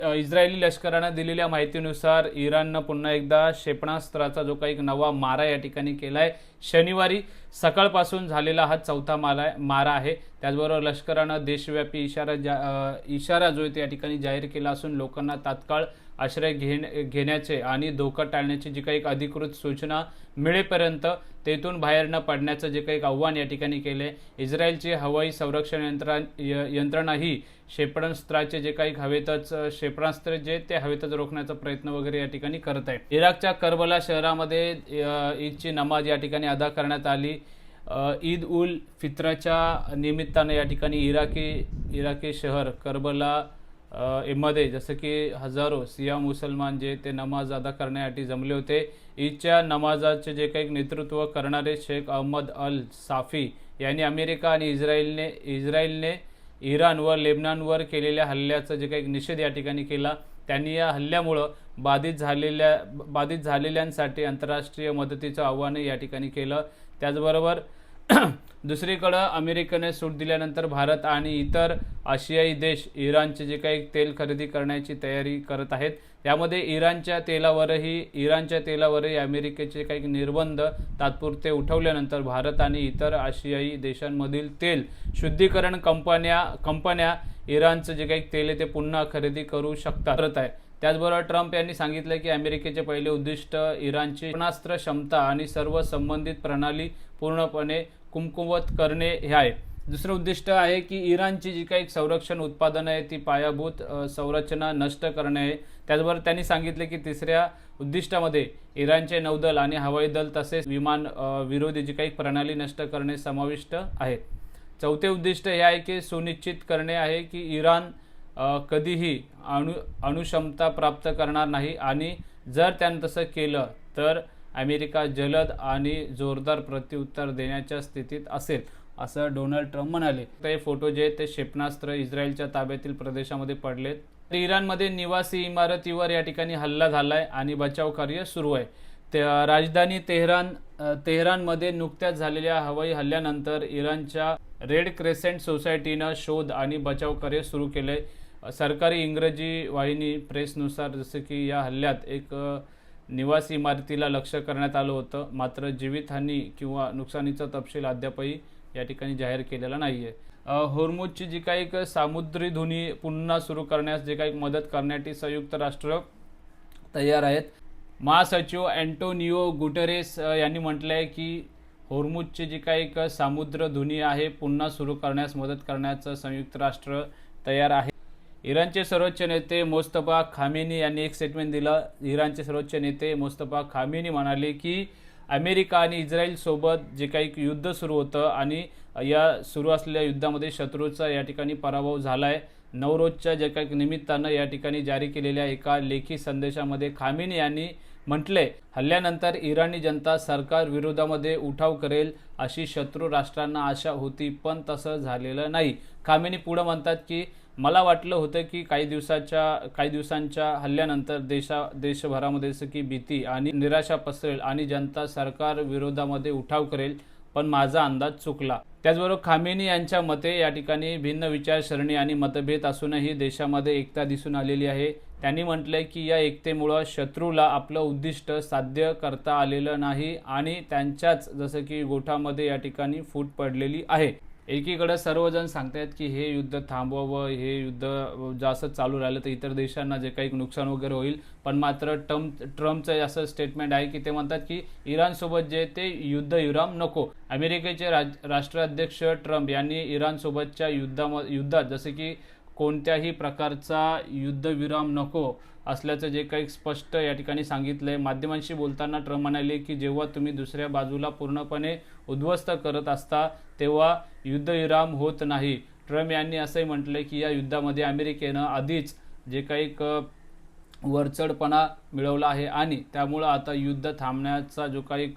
Israeli लष्करानं दिलेल्या माहितीनुसार इराणनं पुन्हा एकदा क्षेपणास्त्राचा जो काही नवा मारा या ठिकाणी केलाय। शनिवारी सकाळपासून झालेला हा चौथा मारा आहे। त्याचबरोबर लष्करानं देशव्यापी इशारा जो आहे त्या ठिकाणी जाहीर केला असून लोकांना तात्काळ आश्रय घेण्याचे आणि धोका टाळण्याची जी काही अधिकृत सूचना मिळेपर्यंत तेथून बाहेर न पडण्याचं जे काही आव्हान या ठिकाणी केले। इस्रायलची हवाई संरक्षण यंत्रणा ही क्षेपणास्त्राचे जे काही क्षेपणास्त्र जे ते हवेतच रोखण्याचा प्रयत्न वगैरे या ठिकाणी करत आहे। इराकच्या करबला शहरामध्ये ईदची नमाज या ठिकाणी अदा करण्यात आली। ईद उल फित्रच्या निमित्ताने या ठिकाणी इराकी शहर करबला मध्ये जसं की हजारो सिया मुसलमान जे ते नमाज अदा करण्यासाठी जमले होते। ईदच्या नमाजाचे जे काही नेतृत्व करणारे शेख अहमद अल साफी यांनी अमेरिका आणि इस्रायलने इराण व लेबनॉनवर केलेल्या हल्ल्याचा जे काही निषेध या ठिकाणी केला। त्यांनी या हल्ल्यामुळे बाधित झालेल्यांसाठी आंतरराष्ट्रीय मदतीचं आव्हान या ठिकाणी केलं। त्याचबरोबर दुसरीकडे अमेरिकेने सूट दिल्यानंतर भारत आणि इतर आशियाई देश इराणचे जे काही तेल खरेदी करण्याची तयारी करत आहेत। त्यामध्ये इराणच्या तेलावरही अमेरिकेचे काही निर्बंध तात्पुरते उठवल्यानंतर भारत आणि इतर आशियाई देशांमधील तेल शुद्धीकरण कंपन्या इराणचं जे काही तेल आहे ते पुन्हा खरेदी करू शकतात आहे। त्याचबरोबर ट्रम्प यांनी सांगितलं की अमेरिकेचे पहिले उद्दिष्ट इराणची क्षेपणास्त्र क्षमता आणि सर्व संबंधित प्रणाली पूर्णपणे कुमकुवत करणे हे आहे। दुसरं उद्दिष्ट आहे की इराणची जी काही संरक्षण उत्पादनं आहे ती पायाभूत संरचना नष्ट करणे आहे। त्याचबरोबर त्यांनी सांगितले की तिसऱ्या उद्दिष्टामध्ये इराणचे नौदल आणि हवाई दल तसेच विमान विरोधी जी काही प्रणाली नष्ट करणे समाविष्ट आहे। चौथे उद्दिष्ट हे आहे की सुनिश्चित करणे आहे की इराण कधीही अणुक्षमता प्राप्त करणार नाही आणि जर त्याने तसं केलं तर अमेरिका जलद आणि जोरदार प्रत्युत्तर देण्याच्या स्थितीत असेल असं डोनाल्ड ट्रम्प म्हणाले। ते फोटो जे ते क्षेपणास्त्र इस्रायलच्या ताब्यातील प्रदेशामध्ये पडलेत। इराणमध्ये निवासी इमारतीवर या ठिकाणी हल्ला झालाय आणि बचाव कार्य सुरू आहे। राजधानी तेहरानमध्ये नुकत्याच झालेल्या हवाई हल्ल्यानंतर इराणच्या रेड क्रेसेंट सोसायटीनं शोध आणि बचाव कार्य सुरू केले। सरकारी इंग्रजी वाहिनी प्रेसनुसार जसं की या हल्ल्यात एक निवासी इमारतीला लक्ष्य करण्यात आलं होतं, मात्र जीवितहानी किंवा नुकसानीचा तपशील अद्यापही या ठिकाणी जाहीर केलेला नाहीये। होर्मुझची जी काही सामुद्री धुनी पुन्हा सुरू करण्यास जे काही मदत करण्यासाठी संयुक्त राष्ट्र तयार आहेत। महासचिव अँटोनियो गुटेरेस यांनी म्हटलं आहे की होर्मुझची जी काही सामुद्र धुनी आहे पुन्हा सुरू करण्यास मदत करण्याचं संयुक्त राष्ट्र तयार आहे। इराणचे सर्वोच्च नेते मुस्तफा खामेनी यांनी एक स्टेटमेंट दिलं। इराणचे सर्वोच्च नेते मुस्तफा खामेनी म्हणाले की अमेरिका आणि इस्रायल सोबत जे काही युद्ध सुरू होतं आणि या सुरू असलेल्या युद्धामध्ये शत्रूचा या ठिकाणी पराभव झालाय। नवरोजच्या जे काही निमित्तानं या ठिकाणी जारी केलेल्या एका लेखी संदेशामध्ये खामेनी यांनी म्हटले, हल्ल्यानंतर इराणी जनता सरकार विरोधामध्ये उठाव करेल अशी शत्रू राष्ट्रांना आशा होती, पण तसं झालेलं नाही। खामेनी पुढे म्हणतात की मला वाटलं होतं की काही दिवसांच्या हल्ल्यानंतर देशभरामध्ये जसं की भीती आणि निराशा पसरेल आणि जनता सरकार विरोधामध्ये उठाव करेल, पण माझा अंदाज चुकला। त्याचबरोबर खामेनी यांच्या मते या ठिकाणी भिन्न विचारसरणी आणि मतभेद असूनही देशामध्ये एकता दिसून आलेली आहे। त्यांनी म्हटलंय की या एकतेमुळे शत्रूला आपलं उद्दिष्ट साध्य करता आलेलं नाही आणि त्यांच्याच जसं की गोठामध्ये या ठिकाणी फूट पडलेली आहे। एकीकडे सर्वजण सांगतात की हे युद्ध थांबवावं, हे युद्ध जास्त चालू राहिलं तर इतर देशांना जे काही नुकसान वगैरे होईल, पण मात्र ट्रम्पचं असं स्टेटमेंट आहे की ते म्हणतात की इराणसोबत जे ते युद्धविराम नको। अमेरिकेचे राष्ट्राध्यक्ष ट्रम्प यांनी इराणसोबतच्या युद्धात जसे की कोणत्याही प्रकारचा युद्धविराम नको असल्याचं जे काही स्पष्ट या ठिकाणी सांगितलंय। माध्यमांशी बोलताना ट्रम्प म्हणाले की जेव्हा तुम्ही दुसऱ्या बाजूला पूर्णपणे उद्ध्वस्त करत असता तेव्हा युद्धविराम होत नाही। ट्रम्प यांनी असंही म्हटलंय की या युद्धामध्ये अमेरिकेनं आधीच जे काही वरचढपणा मिळवला आहे आणि त्यामुळे आता युद्ध थांबवण्याचा जो काही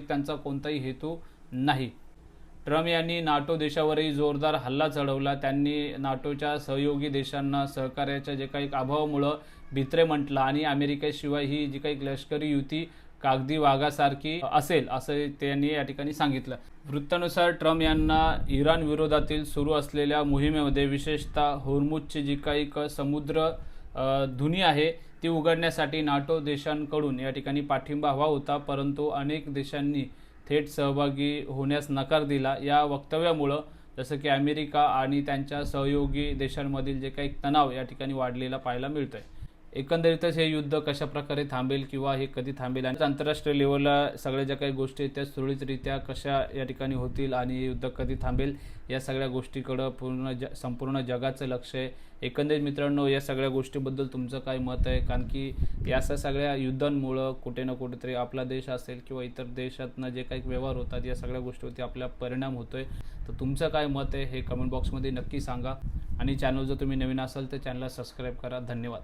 त्यांचा कोणताही हेतू नाही। ट्रम्प यांनी नाटो देशावरही जोरदार हल्ला चढवला। त्यांनी नाटोच्या सहयोगी देशांना सहकार्याच्या जे काही अभावामुळे भित्रे म्हटलं आणि अमेरिकेशिवाय ही जी काही लष्करी युती कागदी वाघासारखी असेल असं त्यांनी या ठिकाणी सांगितलं. वृत्तानुसार ट्रम्प यांना इराण विरोधातील सुरू असलेल्या मोहिमेमध्ये विशेषतः होर्मुझची जी काही समुद्र धुनी आहे ती उघडण्यासाठी नाटो देशांकडून या ठिकाणी पाठिंबा हवा होता, परंतु अनेक देशांनी थेट सहभागी होण्यास नकार दिला. या वक्तव्यामुळं जसं की अमेरिका आणि त्यांच्या सहयोगी देशांमधील जे काही तणाव या ठिकाणी वाढलेला पाहायला मिळतोय. एकंदरीतच हे युद्ध कशा प्रकारे थांबेल किंवा हे कधी थांबेल आणि आंतरराष्ट्रीय लेवलला सगळ्या ज्या काही गोष्टी आहेत त्या सुरळीतरित्या कशा या ठिकाणी होतील आणि हे युद्ध कधी थांबेल या सगळ्या गोष्टीकडं संपूर्ण जगाचं लक्ष आहे. एकंदरीत मित्रांनो, या सगळ्या गोष्टीबद्दल तुमचं काय मत आहे? कारण की या सगळ्या युद्धांमुळं कुठे ना कुठेतरी आपला देश असेल किंवा इतर देशातनं जे काही व्यवहार होतात या सगळ्या गोष्टीवरती आपला परिणाम होतोय. तर तुमचं काय मत आहे हे कमेंट बॉक्समध्ये नक्की सांगा आणि चॅनल जर तुम्ही नवीन असाल तर चॅनलला सबस्क्राईब करा. धन्यवाद.